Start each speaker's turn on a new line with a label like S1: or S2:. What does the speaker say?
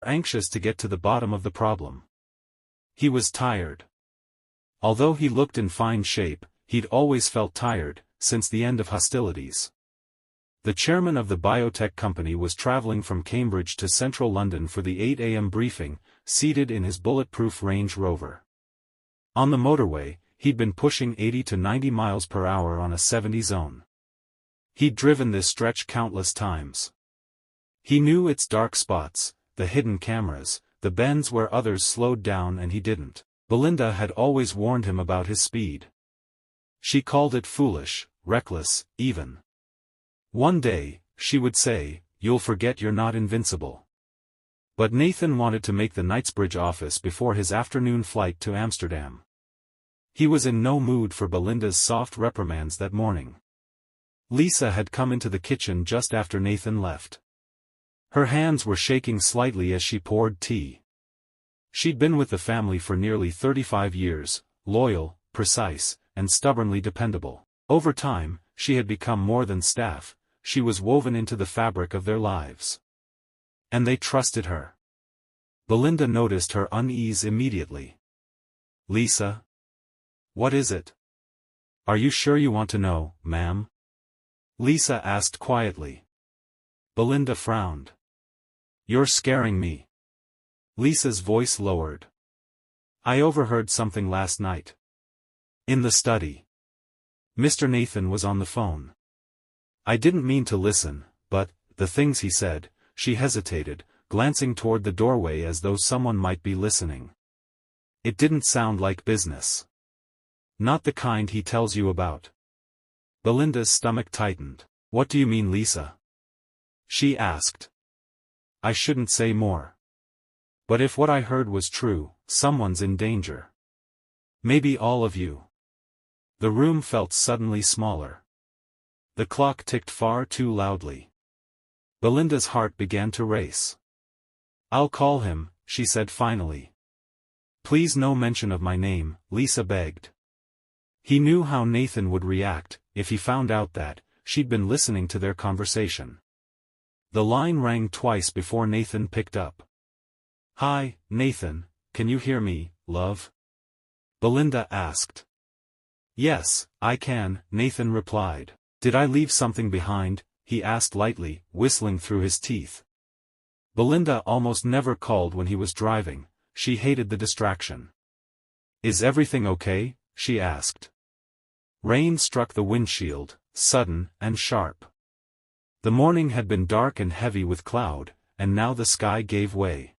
S1: anxious to get to the bottom of the problem. He was tired. Although he looked in fine shape, he'd always felt tired, since the end of hostilities. The chairman of the biotech company was traveling from Cambridge to central London for the 8 a.m. briefing, seated in his bulletproof Range Rover. On the motorway, he'd been pushing 80 to 90 miles per hour on a 70 zone. He'd driven this stretch countless times. He knew its dark spots, the hidden cameras, the bends where others slowed down and he didn't. Belinda had always warned him about his speed. She called it foolish, reckless, even. One day, she would say, "You'll forget you're not invincible." But Nathan wanted to make the Knightsbridge office before his afternoon flight to Amsterdam. He was in no mood for Belinda's soft reprimands that morning. Lisa had come into the kitchen just after Nathan left. Her hands were shaking slightly as she poured tea. She'd been with the family for nearly 35 years, loyal, precise, and stubbornly dependable. Over time, she had become more than staff, she was woven into the fabric of their lives. And they trusted her. Belinda noticed her unease immediately. "Lisa? What is it? Are you sure you want to know, ma'am?" Lisa asked quietly. Belinda frowned. "You're scaring me." Lisa's voice lowered. "I overheard something last night. In the study. Mr. Nathan was on the phone. I didn't mean to listen, but, the things he said," she hesitated, glancing toward the doorway as though someone might be listening. "It didn't sound like business. Not the kind he tells you about." Belinda's stomach tightened. "What do you mean, Lisa?" she asked. "I shouldn't say more. But if what I heard was true, someone's in danger. Maybe all of you." The room felt suddenly smaller. The clock ticked far too loudly. Belinda's heart began to race. "I'll call him," she said finally. "Please no mention of my name," Lisa begged. He knew how Nathan would react, if he found out that she'd been listening to their conversation. The line rang twice before Nathan picked up. "Hi, Nathan, can you hear me, love?" Belinda asked. "Yes, I can," Nathan replied. "Did I leave something behind?" he asked lightly, whistling through his teeth. Belinda almost never called when he was driving, she hated the distraction. "Is everything okay?" she asked. Rain struck the windshield, sudden and sharp. The morning had been dark and heavy with cloud, and now the sky gave way.